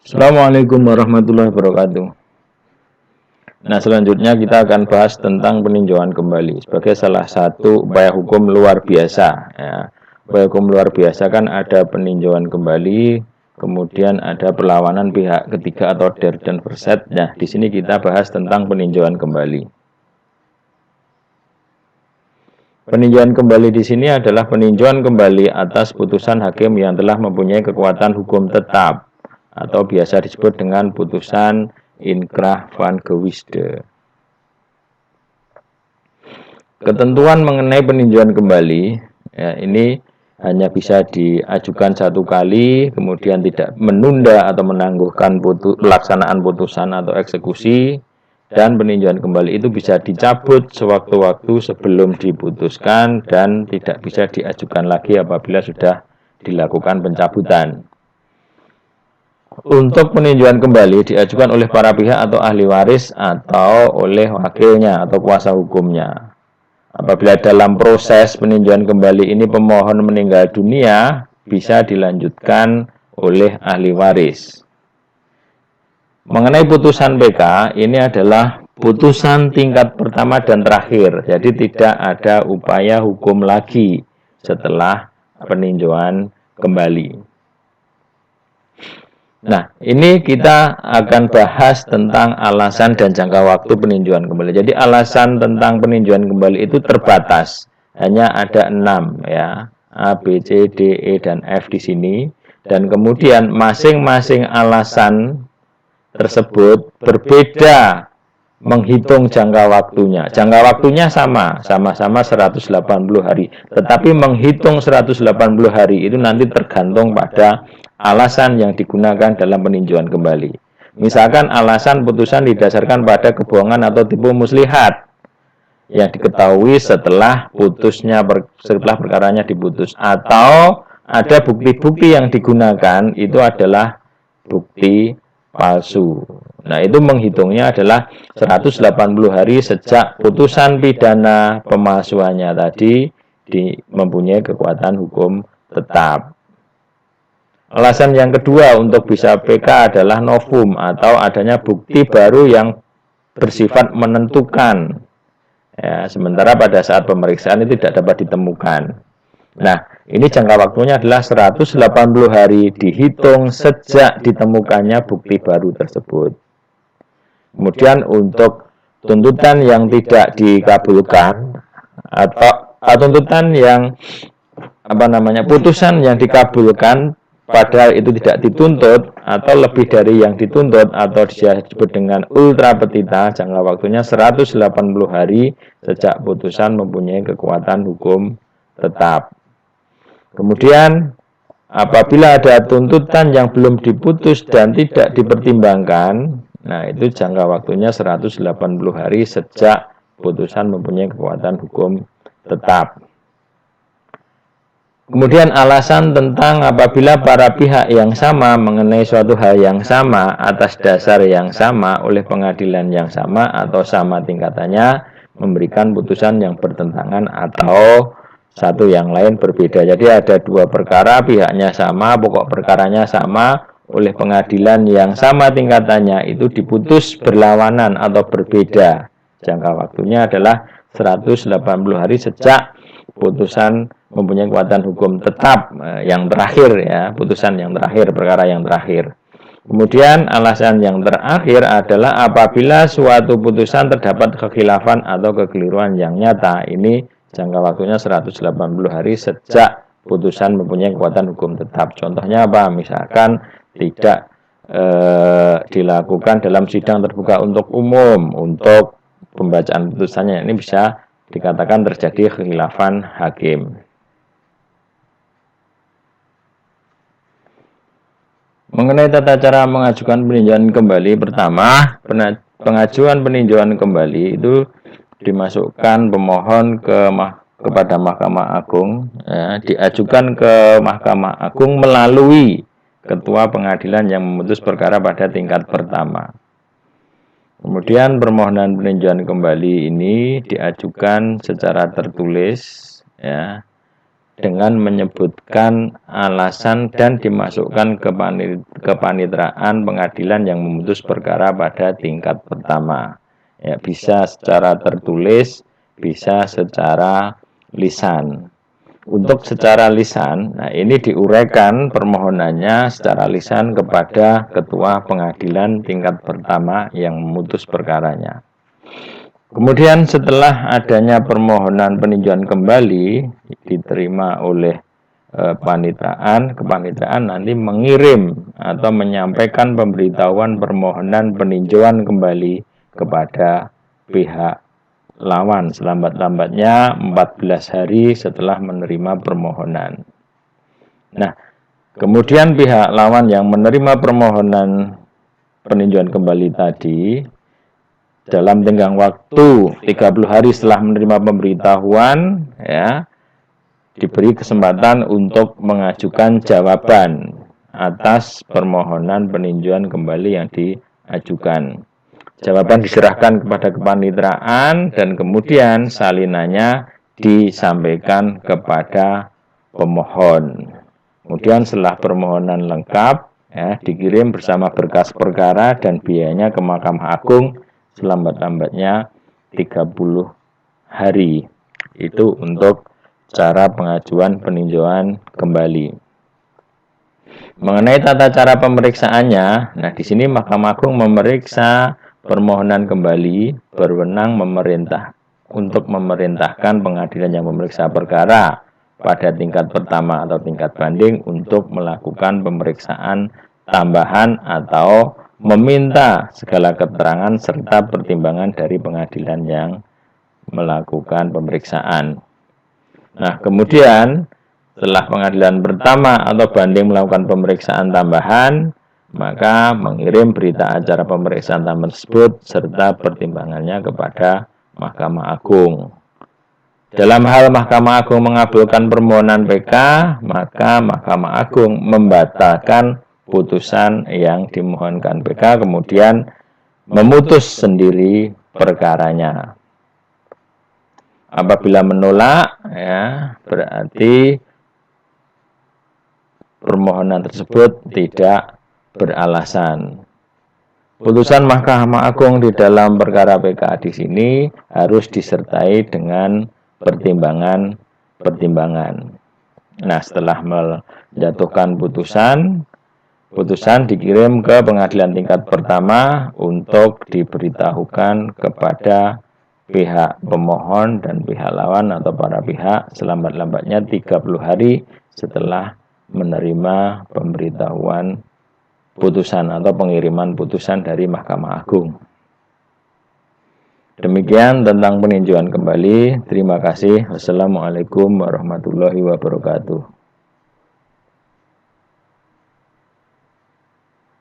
Assalamualaikum warahmatullahi wabarakatuh. Nah, selanjutnya kita akan bahas tentang peninjauan kembali sebagai salah satu upaya hukum luar biasa. Ya. Upaya hukum luar biasa kan ada peninjauan kembali, kemudian ada perlawanan pihak ketiga atau der dan verset. Nah, di sini kita bahas tentang peninjauan kembali. Peninjauan kembali di sini adalah peninjauan kembali atas putusan hakim yang telah mempunyai kekuatan hukum tetap, atau biasa disebut dengan putusan inkrah van gewisde. Ketentuan mengenai peninjauan kembali, ya, ini hanya bisa diajukan satu kali, kemudian tidak menunda atau menangguhkan pelaksanaan putusan atau eksekusi, dan peninjauan kembali itu bisa dicabut sewaktu-waktu sebelum diputuskan dan tidak bisa diajukan lagi apabila sudah dilakukan pencabutan. Untuk peninjauan kembali diajukan oleh para pihak atau ahli waris atau oleh wakilnya atau kuasa hukumnya. Apabila dalam proses peninjauan kembali ini pemohon meninggal dunia, bisa dilanjutkan oleh ahli waris. Mengenai putusan PK, ini adalah putusan tingkat pertama dan terakhir. Jadi tidak ada upaya hukum lagi setelah peninjauan kembali. Nah, ini kita akan bahas tentang alasan dan jangka waktu peninjauan kembali. Jadi alasan tentang peninjauan kembali itu terbatas. Hanya ada 6 ya. A, B, C, D, E, dan F di sini. Dan kemudian masing-masing alasan tersebut berbeda menghitung jangka waktunya. Jangka waktunya sama-sama 180 hari. Tetapi menghitung 180 hari itu nanti tergantung pada alasan yang digunakan dalam peninjauan kembali. Misalkan alasan putusan didasarkan pada kebohongan atau tipu muslihat yang diketahui setelah perkaranya diputus, atau ada bukti-bukti yang digunakan itu adalah bukti palsu. Nah, itu menghitungnya adalah 180 hari sejak putusan pidana pemalsuannya tadi mempunyai kekuatan hukum tetap. Alasan yang kedua untuk bisa PK adalah novum atau adanya bukti baru yang bersifat menentukan. Ya, sementara pada saat pemeriksaan itu tidak dapat ditemukan. Nah, ini jangka waktunya adalah 180 hari dihitung sejak ditemukannya bukti baru tersebut. Kemudian untuk tuntutan yang tidak dikabulkan atau tuntutan yang putusan yang dikabulkan padahal itu tidak dituntut atau lebih dari yang dituntut atau disebut dengan ultra petita, jangka waktunya 180 hari sejak putusan mempunyai kekuatan hukum tetap. Kemudian apabila ada tuntutan yang belum diputus dan tidak dipertimbangkan, nah itu jangka waktunya 180 hari sejak putusan mempunyai kekuatan hukum tetap. Kemudian alasan tentang apabila para pihak yang sama mengenai suatu hal yang sama atas dasar yang sama oleh pengadilan yang sama atau sama tingkatannya memberikan putusan yang bertentangan atau satu yang lain berbeda. Jadi ada dua perkara, pihaknya sama, pokok perkaranya sama, oleh pengadilan yang sama tingkatannya itu diputus berlawanan atau berbeda. Jangka waktunya adalah 180 hari sejak putusan mempunyai kekuatan hukum tetap yang terakhir ya, putusan yang terakhir, perkara yang terakhir. Kemudian alasan yang terakhir adalah apabila suatu putusan terdapat kekhilafan atau kekeliruan yang nyata. Ini jangka waktunya 180 hari sejak putusan mempunyai kekuatan hukum tetap. Contohnya apa? Misalkan tidak dilakukan dalam sidang terbuka untuk umum, untuk pembacaan putusannya, ini bisa dikatakan terjadi kekhilafan hakim. Mengenai tata cara mengajukan peninjauan kembali, pertama, pengajuan peninjauan kembali itu dimasukkan pemohon kepada Mahkamah Agung, ya, diajukan ke Mahkamah Agung melalui Ketua Pengadilan yang memutus perkara pada tingkat pertama. Kemudian permohonan peninjauan kembali ini diajukan secara tertulis, ya, dengan menyebutkan alasan dan dimasukkan ke paniteraan pengadilan yang memutus perkara pada tingkat pertama. Ya, bisa secara tertulis, bisa secara lisan. Untuk secara lisan, nah ini diuraikan permohonannya secara lisan kepada ketua pengadilan tingkat pertama yang memutus perkaranya. Kemudian setelah adanya permohonan peninjauan kembali diterima oleh kepanitraan nanti mengirim atau menyampaikan pemberitahuan permohonan peninjauan kembali kepada pihak lawan selambat-lambatnya 14 hari setelah menerima permohonan. Nah, kemudian pihak lawan yang menerima permohonan peninjauan kembali tadi dalam tenggang waktu 30 hari setelah menerima pemberitahuan ya diberi kesempatan untuk mengajukan jawaban atas permohonan peninjauan kembali yang diajukan. Jawaban diserahkan kepada kepanitraan dan kemudian salinannya disampaikan kepada pemohon. Kemudian setelah permohonan lengkap ya, dikirim bersama berkas perkara dan biayanya ke Mahkamah Agung selambat-lambatnya 30 hari. Itu untuk cara pengajuan peninjauan kembali. Mengenai tata cara pemeriksaannya, nah di sini Mahkamah Agung memeriksa permohonan kembali berwenang untuk memerintahkan pengadilan yang memeriksa perkara pada tingkat pertama atau tingkat banding untuk melakukan pemeriksaan tambahan atau meminta segala keterangan serta pertimbangan dari pengadilan yang melakukan pemeriksaan. Nah, kemudian setelah pengadilan pertama atau banding melakukan pemeriksaan tambahan, maka mengirim berita acara pemeriksaan tambahan tersebut serta pertimbangannya kepada Mahkamah Agung. Dalam hal Mahkamah Agung mengabulkan permohonan PK, maka Mahkamah Agung membatalkan putusan yang dimohonkan PK, kemudian memutus sendiri perkaranya. Apabila menolak, ya berarti permohonan tersebut tidak beralasan. Putusan Mahkamah Agung di dalam perkara PK di sini harus disertai dengan pertimbangan. Nah, setelah menjatuhkan putusan dikirim ke pengadilan tingkat pertama untuk diberitahukan kepada pihak pemohon dan pihak lawan atau para pihak selambat-lambatnya 30 hari setelah menerima pemberitahuan putusan atau pengiriman putusan dari Mahkamah Agung. Demikian tentang peninjauan kembali. Terima kasih. Wassalamualaikum warahmatullahi wabarakatuh.